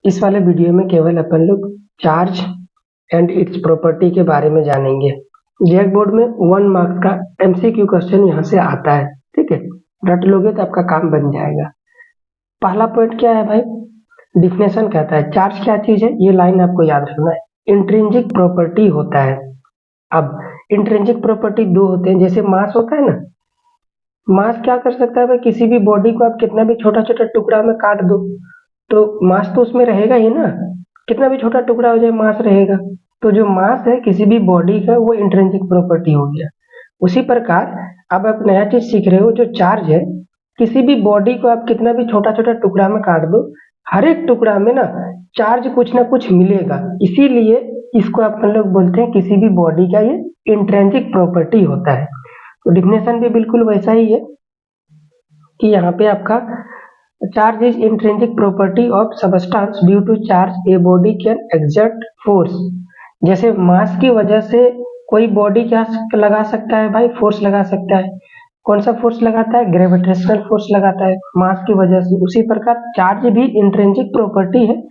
इस वाले वीडियो में केवल अपन लोग चार्ज एंड इट्स प्रॉपर्टी के बारे में जानेंगे। जेक बोर्ड में 1 मार्क्स का एमसीक्यू क्वेश्चन यहाँ से आता है, ठीक है। रट लोगे तो आपका काम बन जाएगा। पहला पॉइंट क्या है भाई, डिफिनेशन कहता है चार्ज क्या चीज है, ये लाइन आपको याद रखना है। इंट्रिंसिक प्रॉपर्टी होता है। अब इंट्रिंसिक प्रॉपर्टी दो होते हैं, जैसे मास होता है ना, मास क्या कर सकता है भाई, किसी भी बॉडी को आप कितना भी छोटा छोटा टुकड़ा में काट दो तो मास तो उसमें रहेगा ही ना, कितना भी छोटा टुकड़ा हो जाए मास रहेगा। तो जो मास है किसी भी बॉडी का वो इंट्रिंसिक प्रॉपर्टी हो गया। उसी प्रकार अब आप नया चीज सीख रहे हो, जो चार्ज है, किसी भी बॉडी को आप कितना भी छोटा छोटा टुकड़ा में काट दो, हर एक टुकड़ा में ना चार्ज कुछ ना कुछ मिलेगा। इसीलिए इसको अपन लोग बोलते हैं किसी भी बॉडी का ये इंट्रिंसिक प्रॉपर्टी होता है। तो डिफिनेशन भी बिल्कुल वैसा ही है कि यहाँ पे आपका charge is intrinsic property of substance due to charge a body can exert force. जैसे मास की वजह से कोई बॉडी क्या लगा सकता है भाई, फोर्स लगा सकता है। कौन सा फोर्स लगाता है, ग्रेविटेशनल फोर्स लगाता है मास की वजह से। उसी प्रकार चार्ज भी इंट्रिंसिक प्रॉपर्टी है,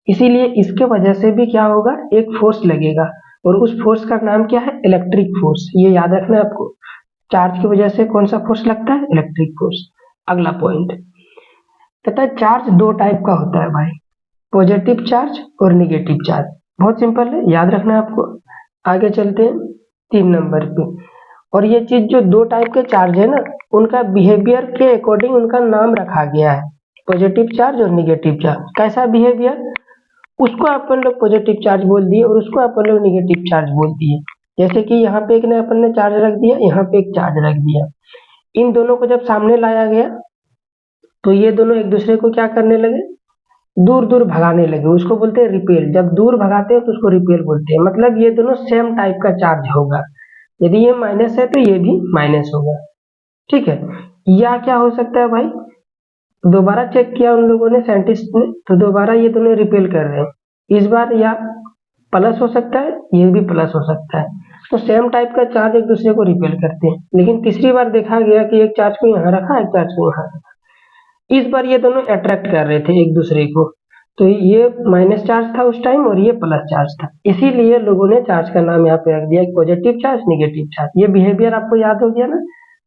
इसीलिए इसके वजह से भी क्या होगा, एक फोर्स लगेगा और उस फोर्स का नाम क्या है, इलेक्ट्रिक फोर्स। ये याद रखना है आपको, चार्ज की वजह से कौन सा फोर्स लगता है, इलेक्ट्रिक फोर्स। अगला पॉइंट कहता है चार्ज दो टाइप का होता है भाई, पॉजिटिव चार्ज और निगेटिव चार्ज। बहुत सिंपल है, याद रखना है आपको। आगे चलते हैं 3 नंबर पे। और ये चीज जो दो टाइप के चार्ज है ना, उनका बिहेवियर के अकॉर्डिंग उनका नाम रखा गया है, पॉजिटिव चार्ज और निगेटिव चार्ज। कैसा बिहेवियर, उसको अपन लोग पॉजिटिव चार्ज बोल दिए और उसको अपन लोग निगेटिव चार्ज बोल दिए। जैसे कि यहाँ पे एक ने अपन ने चार्ज रख दिया, यहाँ पे एक चार्ज रख दिया। इन दोनों को जब सामने लाया गया तो ये दोनों एक दूसरे को क्या करने लगे, दूर दूर भगाने लगे। उसको बोलते हैं रिपेल। जब दूर भगाते हैं तो उसको रिपेल बोलते हैं। मतलब ये दोनों सेम टाइप का चार्ज होगा। यदि ये माइनस है तो ये भी माइनस होगा, ठीक है। या क्या हो सकता है भाई, दोबारा चेक किया उन लोगों ने, साइंटिस्ट ने, तो दोबारा ये दोनों रिपेल कर रहे हैं। इस बार या प्लस हो सकता है, ये भी प्लस हो सकता है। तो सेम टाइप का चार्ज एक दूसरे को रिपेल करते हैं। लेकिन तीसरी बार देखा गया कि एक चार्ज को यहाँ रखा, एक चार्ज को यहाँ रखा। इस बार ये दोनों अट्रैक्ट कर रहे थे एक दूसरे को, तो ये माइनस चार्ज था उस टाइम और ये प्लस चार्ज था। इसीलिए लोगों ने चार्ज का नाम यहाँ पे रख दिया पॉजिटिव चार्ज, निगेटिव चार्ज। ये बिहेवियर आपको याद हो गया ना,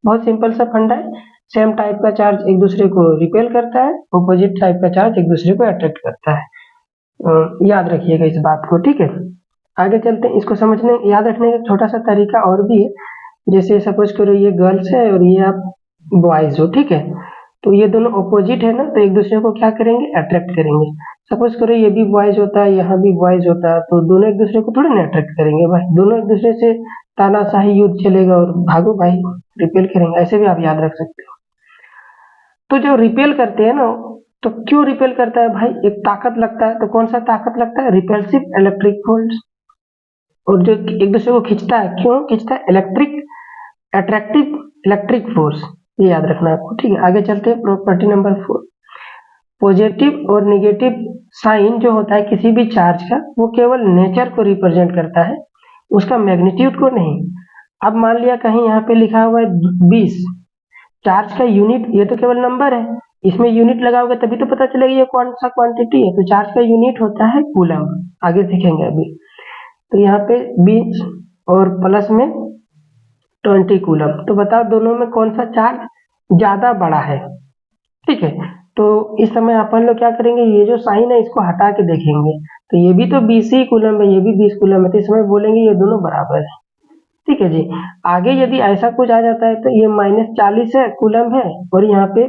बहुत सिंपल सा फंडा है। सेम टाइप का चार्ज एक दूसरे को रिपेल करता है, ऑपोजिट टाइप का चार्ज एक दूसरे को अट्रैक्ट करता है। याद रखिएगा इस बात को, ठीक है। आगे चलते हैं। इसको समझने याद रखने का छोटा सा तरीका और भी है। जैसे सपोज करो ये गर्ल्स है और ये आप बॉयज हो, ठीक है। तो ये दोनों ऑपोजिट है ना, तो एक दूसरे को क्या करेंगे, अट्रैक्ट करेंगे। सपोज करो ये भी बॉयज होता है, यहाँ भी बॉयज होता है, तो दोनों एक दूसरे को थोड़ी ना अट्रैक्ट करेंगे भाई। दोनों एक दूसरे से तानाशाही युद्ध चलेगा और भागो भाई, रिपेल करेंगे। ऐसे भी आप याद रख सकते हो। तो जो रिपेल करते हैं ना, तो क्यों रिपेल करता है भाई, एक ताकत लगता है। तो कौन सा ताकत लगता है, रिपल्सिव इलेक्ट्रिक फोर्स। और जो एक दूसरे को खींचता है, क्यों खींचता है, इलेक्ट्रिक अट्रैक्टिव इलेक्ट्रिक फोर्स। ये याद रखना है आपको, ठीक है। आगे चलते हैं प्रॉपर्टी नंबर 4। पॉजिटिव और निगेटिव साइन जो होता है किसी भी चार्ज का, वो केवल नेचर को रिप्रेजेंट करता है, उसका मैग्नीट्यूड को नहीं। अब मान लिया कहीं यहाँ पे लिखा हुआ है 20, चार्ज का यूनिट, ये तो केवल नंबर है, इसमें यूनिट लगाओगे तभी तो पता चलेगा ये कौन सा क्वांटिटी है। तो चार्ज का यूनिट होता है कूलम, आगे सीखेंगे अभी। तो यहाँ पे 20 और प्लस में 20 कूलम। तो बताओ दोनों में कौन सा चार्ज ज्यादा बड़ा है, ठीक है। तो इस समय अपन लोग क्या करेंगे, ये जो साइन है इसको हटा के देखेंगे, तो ये भी तो 20 ही कूलम है, ये भी 20 कूलम है। तो इस समय बोलेंगे ये दोनों बराबर है, ठीक है जी। आगे यदि ऐसा कुछ आ जाता है तो ये -40 है कूलम है और यहाँ पे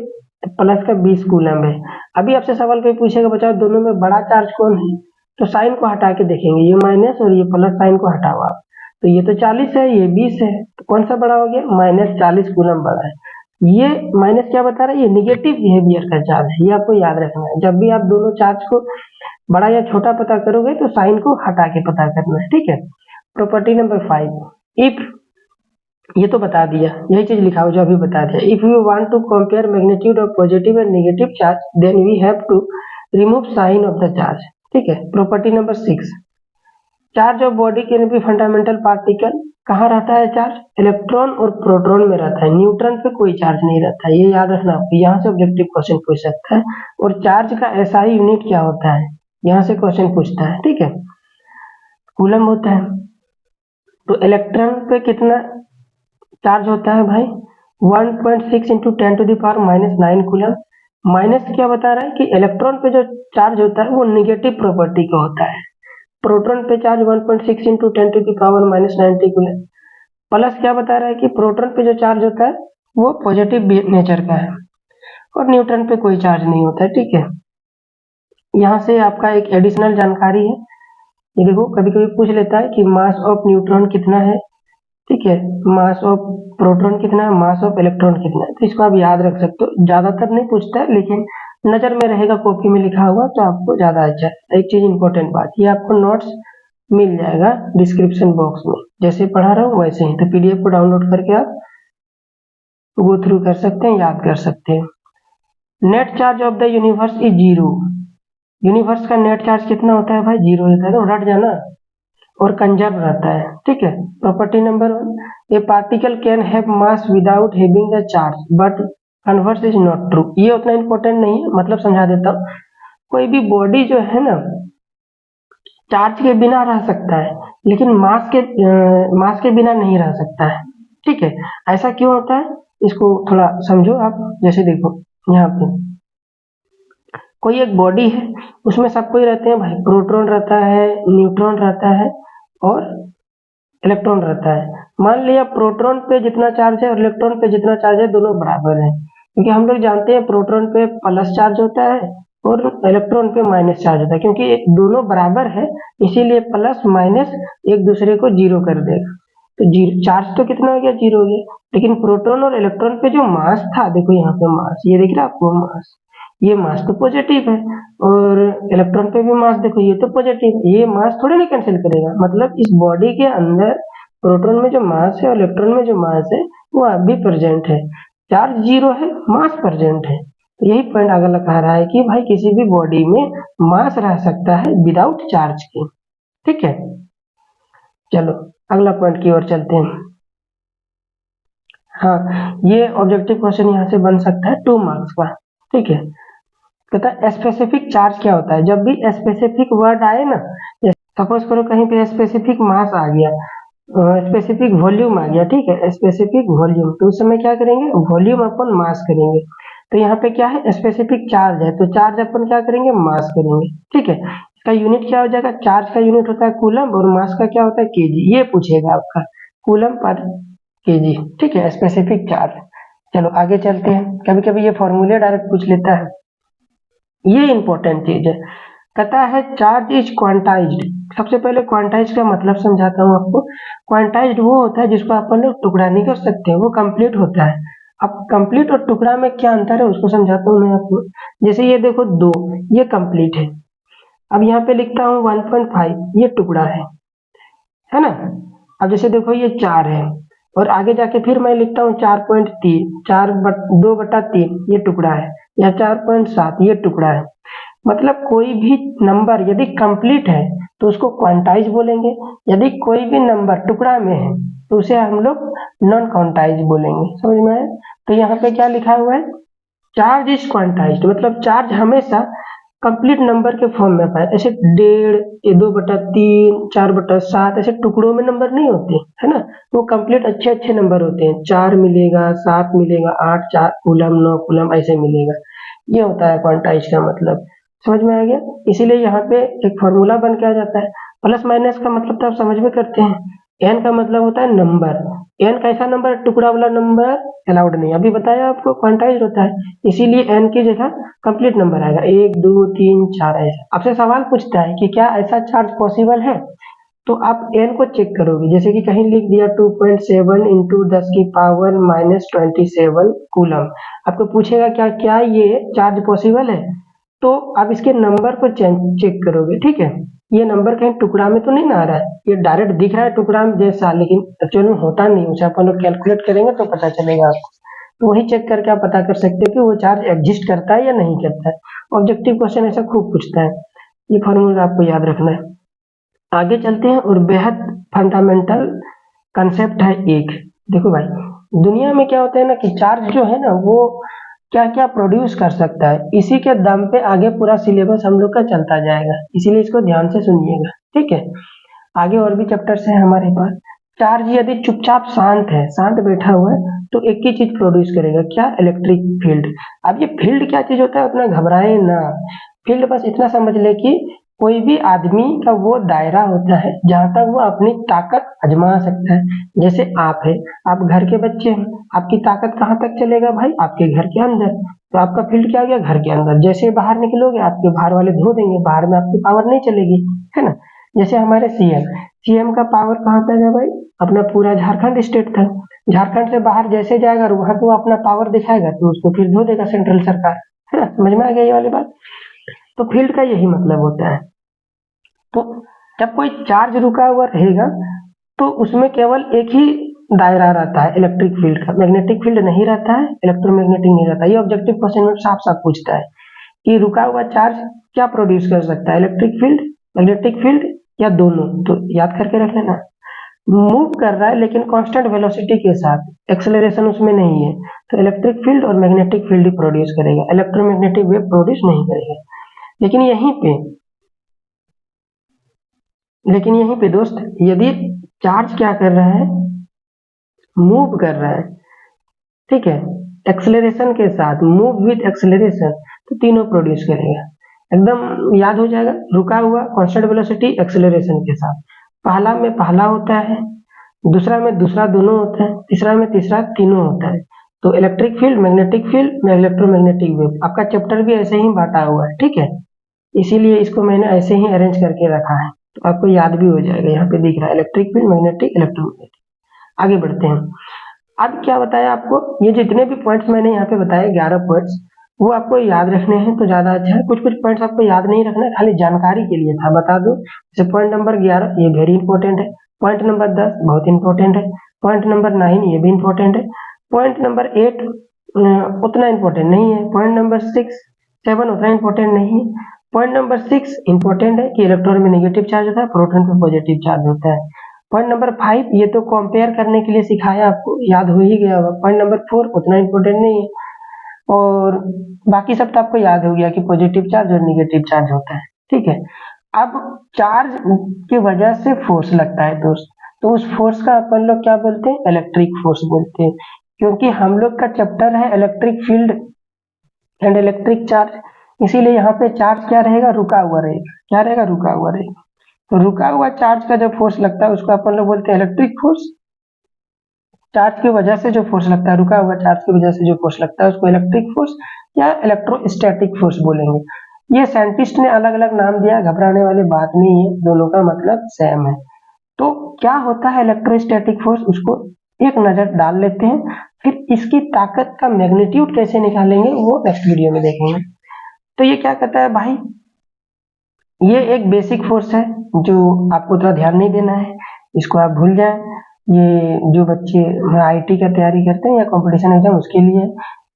प्लस का 20 कूलम है। अभी आपसे सवाल कोई पूछेगा बच्चा दोनों में बड़ा चार्ज कौन है, तो साइन को हटा के देखेंगे, ये माइनस और ये प्लस साइन को हटाओ आप, तो ये तो 40 है, ये 20 है, तो कौन सा बड़ा हो गया, -40 कूलम बड़ा है। ये माइनस क्या बता रहा है, ये निगेटिव बिहेवियर का चार्ज है। ये आपको याद रखना है, जब भी आप दोनों चार्ज को बड़ा या छोटा पता करोगे तो साइन को हटा के पता करना है, ठीक है। प्रॉपर्टी नंबर 5, इफ, ये तो बता दिया, यही चीज लिखा हो जो अभी बता दिया। If you want to compare magnitude of positive and negative charge then we have to remove sign of the charge, ठीक है। Property number 6, charge of body can be fundamental particle. कहाँ रहता है चार्ज, इलेक्ट्रॉन और proton में रहता है, neutron पे कोई चार्ज नहीं रहता है। ये याद रखना आपको, यहाँ से ऑब्जेक्टिव क्वेश्चन पूछ सकता है। और चार्ज का एसआई यूनिट क्या होता है, यहाँ से क्वेश्चन पूछता है, ठीक है। कूलम होता है, तो इलेक्ट्रॉन पे कितना चार्ज होता है भाई, 1.6 इंटू 10⁻⁻9 कूलम। माइनस क्या बता रहा है कि इलेक्ट्रॉन पे जो चार्ज होता है वो निगेटिव प्रॉपर्टी का होता है। प्रोटॉन पे चार्ज 1.6 इंटू 10⁻⁻90 कूलम। प्लस क्या बता रहा है कि प्रोटॉन पे जो चार्ज होता है वो पॉजिटिव नेचर का है और न्यूट्रॉन पे कोई चार्ज नहीं होता है, ठीक है। यहाँ से आपका एक एडिशनल जानकारी है, ये देखो कभी कभी पूछ लेता है कि मास ऑफ न्यूट्रॉन कितना है, ठीक है, मास ऑफ प्रोटॉन कितना है, मास ऑफ इलेक्ट्रॉन कितना है, तो इसको आप याद रख सकते हो। ज्यादातर नहीं पूछता है लेकिन नजर में रहेगा, कॉपी में लिखा हुआ तो आपको ज्यादा अच्छा है। एक चीज इंपॉर्टेंट बात, ये आपको नोट्स मिल जाएगा डिस्क्रिप्शन बॉक्स में, जैसे पढ़ा रहा हूँ वैसे ही, तो पीडीएफ को डाउनलोड करके आप गो थ्रू कर सकते हैं, याद कर सकते हैं। Net charge of the universe is zero. Universe का नेट चार्ज कितना होता है भाई, जीरो होता है, तो रट जाना, और कंजर्व रहता है, ठीक है। Property number 1, A particle can have mass without having the charge but converse is not true. ये उतना इंपॉर्टेंट नहीं है, मतलब समझा देता हूँ। कोई भी बॉडी जो है ना चार्ज के बिना रह सकता है लेकिन मास के बिना नहीं रह सकता है, ठीक है। ऐसा क्यों होता है इसको थोड़ा समझो आप। जैसे देखो यहाँ पे कोई एक बॉडी है, उसमें सब कोई रहते हैं भाई, प्रोटॉन रहता है, न्यूट्रॉन रहता है और इलेक्ट्रॉन रहता है। मान लिया प्रोटॉन पे जितना चार्ज है और इलेक्ट्रॉन पे जितना चार्ज है दोनों बराबर है, क्योंकि हम लोग जानते हैं प्रोटॉन पे प्लस चार्ज होता है और इलेक्ट्रॉन पे माइनस चार्ज होता है, क्योंकि दोनों बराबर है इसीलिए प्लस माइनस एक दूसरे को जीरो कर देगा। तो जीरो चार्ज तो कितना हो गया, जीरो हो गया। लेकिन प्रोटॉन और इलेक्ट्रॉन पे जो मास था, देखो यहाँ पे मास, ये दिख रहा है आपको मास, ये मास तो पॉजिटिव है, और इलेक्ट्रॉन पे भी मास देखो ये तो पॉजिटिव, ये मास थोड़ी ना कैंसिल करेगा। मतलब इस बॉडी के अंदर प्रोटॉन में जो मास है और इलेक्ट्रॉन में जो मास है वो अब भी प्रेजेंट है, चार्ज जीरो है, मास प्रेजेंट है। तो यही पॉइंट अगला कह रहा है कि भाई किसी भी बॉडी में मास रह सकता है विदाउट चार्ज के, ठीक है। चलो अगला पॉइंट की ओर चलते हैं। हाँ, ये ऑब्जेक्टिव क्वेश्चन यहाँ से बन सकता है 2 मार्क्स का, ठीक है। कहता है स्पेसिफिक चार्ज क्या होता है। जब भी स्पेसिफिक वर्ड आए ना, सपोज करो कहीं पे स्पेसिफिक मास आ गया, स्पेसिफिक वॉल्यूम आ गया, ठीक है, स्पेसिफिक वॉल्यूम, तो उस समय क्या करेंगे, वॉल्यूम अपन मास करेंगे। तो यहाँ पे क्या है, स्पेसिफिक चार्ज है तो चार्ज अपन क्या करेंगे, मास करेंगे, ठीक है। इसका यूनिट क्या हो जाएगा, चार्ज का यूनिट होता है कूलम और मास का क्या होता है, केजी। ये पूछेगा आपका कूलम पर केजी, ठीक है, स्पेसिफिक चार्ज। चलो आगे चलते हैं, कभी कभी ये फॉर्मूले डायरेक्ट पूछ लेता है, ये इंपॉर्टेंट चीज है। कहता है चार्ज इज क्वांटाइज्ड। सबसे पहले क्वांटाइज का मतलब समझाता हूँ आपको। क्वांटाइज्ड वो होता है जिसको अपन लोग टुकड़ा नहीं कर सकते, वो कंप्लीट होता है। अब कंप्लीट और टुकड़ा में क्या अंतर है उसको समझाता हूँ मैं आपको। जैसे ये देखो 2, ये कंप्लीट है। अब यहाँ पे लिखता हूँ 1.5, ये टुकड़ा है ना। अब जैसे देखो ये 4 है और आगे जाके फिर मैं लिखता हूँ 4.3, 2/3 ये टुकड़ा है, या 4.7 ये टुकड़ा है। मतलब कोई भी नंबर यदि कंप्लीट है तो उसको क्वांटाइज बोलेंगे, यदि कोई भी नंबर टुकड़ा में है तो उसे हम लोग नॉन क्वांटाइज बोलेंगे, समझ में आया। तो यहाँ पे क्या लिखा हुआ है, चार्ज इज क्वांटाइज्ड, मतलब चार्ज हमेशा कंप्लीट नंबर के फॉर्म में पाए। ऐसे 1.5, ये 2/3, 4/7 ऐसे टुकड़ों में नंबर नहीं होते, है ना। वो कंप्लीट अच्छे अच्छे नंबर होते हैं, 4 मिलेगा, 7 मिलेगा, 8, 4 कूलम, 9 कूलम ऐसे मिलेगा। ये होता है क्वांटाइज का मतलब, समझ में आ गया। इसीलिए यहाँ पे एक फॉर्मूला बन के आ जाता है। प्लस माइनस का मतलब तो आप समझ में करते हैं, एन का मतलब होता है नंबर। एन कैसा नंबर, टुकड़ा वाला नंबर अलाउड नहीं, अभी बताया आपको क्वांटाइज होता है, इसीलिए एन की जगह कंप्लीट नंबर आएगा, 1, 2, 3, 4 ऐसा। आपसे सवाल पूछता है कि क्या ऐसा चार्ज पॉसिबल है, तो आप एन को चेक करोगे। जैसे कि कहीं लिख दिया 2.7 इंटू 10⁻27 कूलम, आपको पूछेगा क्या क्या ये चार्ज पॉसिबल है, तो आप इसके नंबर को चेक करोगे, ठीक है। ये नंबर कहीं टुकड़ा में तो नहीं ना आ रहा है, ये डायरेक्ट दिख रहा है टुकड़ा में जैसा, लेकिन एक्चुअल में होता नहीं, उसे अपन लोग कैलकुलेट करेंगे तो पता चलेगा आपको। तो वही चेक करके आप पता कर सकते हो कि वो चार्ज एग्जिस्ट करता है या नहीं करता है। ऑब्जेक्टिव क्वेश्चन ऐसा खूब पूछता है, ये फॉर्मूला आपको याद रखना है। आगे चलते हैं, और बेहद फंडामेंटल कंसेप्ट है एक। देखो भाई, दुनिया में क्या होता है ना कि चार्ज जो है ना वो क्या क्या प्रोड्यूस कर सकता है, इसी के दम पे आगे पूरा सिलेबस हम लोग का चलता जाएगा, इसीलिए इसको ध्यान से सुनिएगा। ठीक है, आगे और भी चैप्टर्स हैं हमारे पास। चार्ज यदि चुपचाप शांत है, शांत बैठा हुआ है, तो एक ही चीज प्रोड्यूस करेगा, क्या? Electric field. अब ये फील्ड क्या चीज होता है, उतना घबराए ना। फील्ड बस इतना समझ ले कि कोई भी आदमी का वो दायरा होता है जहां तक वो अपनी ताकत आजमा सकता है। जैसे आप है, आप घर के बच्चे हैं, आपकी ताकत कहाँ तक चलेगा भाई? आपके घर के अंदर। तो आपका फील्ड क्या हो गया? घर के अंदर। जैसे बाहर निकलोगे, आपके बाहर वाले धो देंगे, बाहर में आपकी पावर नहीं चलेगी, है ना? जैसे हमारे सीएम, सीएम का पावर कहाँ तक है भाई? अपना पूरा झारखंड स्टेट था। झारखंड से बाहर जैसे जाएगा और वहां पे वो अपना पावर दिखाएगा, तो उसको फिर धो देगा सेंट्रल सरकार, है ना? समझ में आ गया ये वाली बात? तो फील्ड का यही मतलब होता है। तो जब कोई चार्ज रुका हुआ रहेगा, तो उसमें केवल एक ही दायरा रहता है इलेक्ट्रिक फील्ड का, मैग्नेटिक फील्ड नहीं रहता है, इलेक्ट्रोमैग्नेटिक नहीं रहता। ये ऑब्जेक्टिव क्वेश्चन में साफ साफ पूछता है कि रुका हुआ चार्ज क्या प्रोड्यूस कर सकता है, इलेक्ट्रिक फील्ड, मैग्नेटिक फील्ड, या दोनों? तो याद करके रख लेना। मूव कर रहा है लेकिन कांस्टेंट वेलोसिटी के साथ, एक्सेलरेशन उसमें नहीं है, तो इलेक्ट्रिक फील्ड और मैग्नेटिक फील्ड ही प्रोड्यूस करेगा, इलेक्ट्रोमैग्नेटिक वेव प्रोड्यूस नहीं करेगा। लेकिन यहीं पे लेकिन यहीं पे दोस्त, यदि चार्ज क्या कर रहा है, मूव कर रहा है, ठीक है, एक्सेलरेशन के साथ, मूव विथ एक्सेलरेशन, तो तीनों प्रोड्यूस करेगा। एकदम याद हो जाएगा, रुका हुआ, कांस्टेंट वेलोसिटी, एक्सेलरेशन के साथ। पहला में पहला होता है, दूसरा में दूसरा, दोनों होता है, तीसरा में तीसरा, तीनों होता है। तो electric field, magnetic field, electromagnetic wave, आपका चैप्टर भी ऐसे ही बांटा हुआ है। ठीक है, इसीलिए इसको मैंने ऐसे ही अरेंज करके रखा है, तो आपको याद भी हो जाएगा। यहाँ पे दिख रहा है इलेक्ट्रिक फील्ड, मैग्नेटिक, इलेक्ट्रोमैग्नेटिक। आगे बढ़ते हैं। अब क्या बताया आपको, ये जितने भी पॉइंट्स मैंने यहाँ पे बताए, 11 पॉइंट्स, वो आपको याद रखने हैं तो ज्यादा अच्छा है। कुछ कुछ पॉइंट्स आपको याद नहीं रखना है, खाली जानकारी के लिए था, बता दो। जैसे पॉइंट नंबर 11 ये वेरी इंपॉर्टेंट है, पॉइंट नंबर 10 बहुत इंपॉर्टेंट है, पॉइंट नंबर 9 ये भी इंपॉर्टेंट है, पॉइंट नंबर 8 उतना इंपॉर्टेंट नहीं है, पॉइंट नंबर 6 7 उतना इंपॉर्टेंट नहीं है, पॉइंट नंबर 6 इंपॉर्टेंट है कि इलेक्ट्रॉन में नेगेटिव चार्ज होता है, प्रोटॉन में पॉजिटिव चार्ज होता है। पॉइंट नंबर 5 ये तो कंपेयर करने के लिए सिखाया आपको, याद हो ही गया होगा। पॉइंट नंबर 4 उतना इंपॉर्टेंट नहीं है, और बाकी सब तो आपको याद हो गया कि पॉजिटिव चार्ज और नेगेटिव चार्ज होता है। ठीक है, अब चार्ज की वजह से फोर्स लगता है दोस्त, तो उस फोर्स का अपन लोग क्या बोलते हैं? इलेक्ट्रिक फोर्स बोलते हैं, क्योंकि हम लोग का चैप्टर है electric field and electric charge, इसीलिए यहाँ पे चार्ज क्या रहेगा? रुका हुआ रहेगा। क्या रहेगा? रुका हुआ रहेगा। तो रुका हुआ चार्ज का जो फोर्स लगता है उसको अपन लोग बोलते हैं इलेक्ट्रिक फोर्स। चार्ज की वजह से जो फोर्स लगता है, रुका हुआ चार्ज की वजह से जो फोर्स लगता है, उसको इलेक्ट्रिक फोर्स या इलेक्ट्रोस्टैटिक फोर्स बोलेंगे। ये साइंटिस्ट ने अलग अलग नाम दिया, घबराने वाली बात नहीं है, दोनों का मतलब सेम है। तो क्या होता है इलेक्ट्रोस्टैटिक फोर्स, उसको एक नजर डाल लेते हैं, फिर इसकी ताकत का मैग्नीट्यूड कैसे निकालेंगे वो नेक्स्ट वीडियो में देखेंगे। तो ये क्या कहता है भाई, ये एक बेसिक फोर्स है जो आपको उतना ध्यान नहीं देना है, इसको आप भूल जाएं। ये जो बच्चे आईटी का तैयारी करते हैं या कंपटीशन एग्जाम, उसके लिए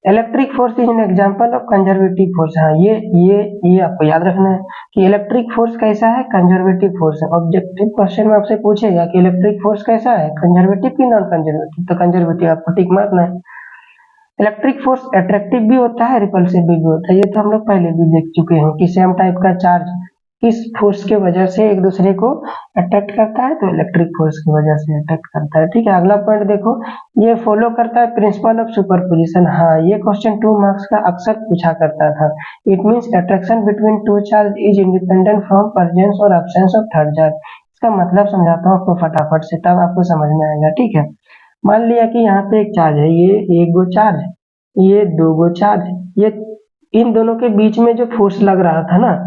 electric force is an example of conservative force. हाँ, ये आपको याद रखना है कि इलेक्ट्रिक फोर्स कैसा है? कंजर्वेटिव फोर्स है। ऑब्जेक्टिव क्वेश्चन में आपसे पूछेगा कि इलेक्ट्रिक फोर्स कैसा है, कंजर्वेटिव की नॉन कंजर्वेटिव, तो कंजर्वेटिव आपको टिक मारना है। इलेक्ट्रिक फोर्स अट्रैक्टिव भी होता है, रिपल्सिव भी होता है, ये तो हम लोग पहले भी देख चुके हैं कि सेम टाइप का चार्ज किस फोर्स के वजह से एक दूसरे को अट्रैक्ट करता है, तो इलेक्ट्रिक फोर्स की वजह से अट्रैक्ट करता है। ठीक है, अगला पॉइंट देखो, ये फॉलो करता है प्रिंसिपल ऑफ सुपरपोजिशन। हाँ, ये क्वेश्चन 2 मार्क्स का अक्सर पूछा करता था। It means attraction between two charge is independent from presence और एब्सेंस ऑफ थर्ड चार्ज। इसका मतलब समझाता हूँ आपको फटाफट से, तब आपको समझ में आएगा। ठीक है, मान लिया कि यहाँ पे एक चार्ज है, ये एक गो चार्ज, ये दो गो चार्ज, ये इन दोनों के बीच में जो फोर्स लग रहा था ना,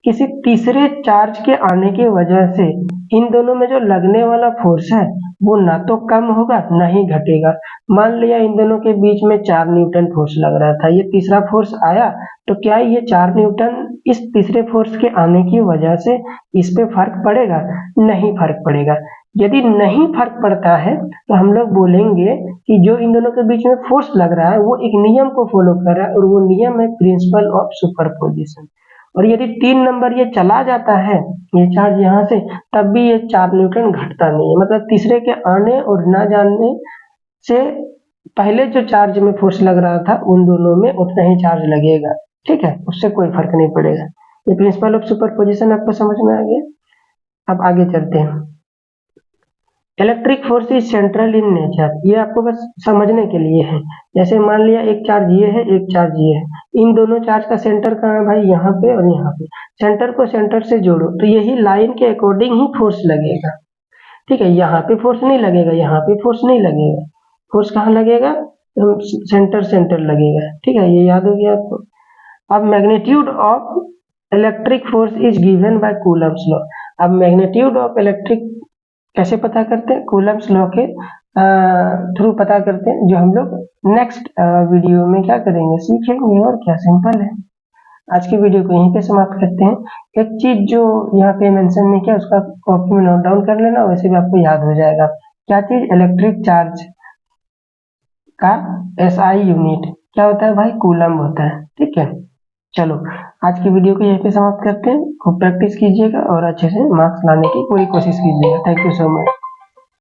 किसी तीसरे चार्ज के आने की वजह से इन दोनों में जो लगने वाला फोर्स है वो ना तो कम होगा ना ही घटेगा। मान लिया इन दोनों के बीच में 4 न्यूटन फोर्स लग रहा था, ये तीसरा फोर्स आया, तो क्या ये 4 न्यूटन इस तीसरे फोर्स के आने की वजह से इस पे फर्क पड़ेगा? नहीं फर्क पड़ेगा। यदि नहीं फर्क पड़ता है तो हम लोग बोलेंगे कि जो इन दोनों के बीच में फोर्स लग रहा है वो एक नियम को फॉलो कर रहा है, और वो नियम है प्रिंसिपल ऑफ सुपरपोजिशन। और यदि 3 नंबर ये चला जाता है, ये चार्ज यहाँ से, तब भी ये 4 न्यूटन घटता नहीं है। मतलब तीसरे के आने और ना जाने से पहले जो चार्ज में फोर्स लग रहा था उन दोनों में उतना ही चार्ज लगेगा, ठीक है, उससे कोई फर्क नहीं पड़ेगा। ये प्रिंसिपल ऑफ सुपरपोजिशन आपको समझ में आ गया। अब आगे चलते हैं। Electric force is central in nature, ये आपको बस समझने के लिए है। जैसे मान लिया एक चार्ज ये है, एक चार्ज ये है, इन दोनों चार्ज का सेंटर कहाँ है भाई, यहाँ पे और यहाँ पे। सेंटर को सेंटर से जोड़ो तो यही लाइन के अकॉर्डिंग ही फोर्स लगेगा, ठीक है। यहाँ पे फोर्स नहीं लगेगा, यहाँ पे फोर्स नहीं लगेगा, फोर्स कहाँ लगेगा, सेंटर सेंटर लगेगा, ठीक है, ये याद हो गया आपको। अब magnitude of electric force is given by Coulomb's law. अब मैग्नीट्यूड ऑफ इलेक्ट्रिक कैसे पता करते हैं, कूलम्स लॉ के थ्रू पता करते हैं, जो हम लोग नेक्स्ट वीडियो में क्या करेंगे, सीखेंगे। और क्या, सिंपल है। आज की वीडियो को यहीं पे समाप्त करते हैं। एक चीज जो यहाँ पे मेंशन नहीं किया उसका कॉपी में नोट डाउन कर लेना, वैसे भी आपको याद हो जाएगा। क्या चीज, इलेक्ट्रिक चार्ज का एसआई यूनिट क्या होता है भाई, कूलम होता है, ठीक है। चलो आज की वीडियो को यहीं पे समाप्त करते हैं। खूब प्रैक्टिस कीजिएगा और अच्छे से मार्क्स लाने की पूरी कोशिश कीजिएगा। Thank you so much.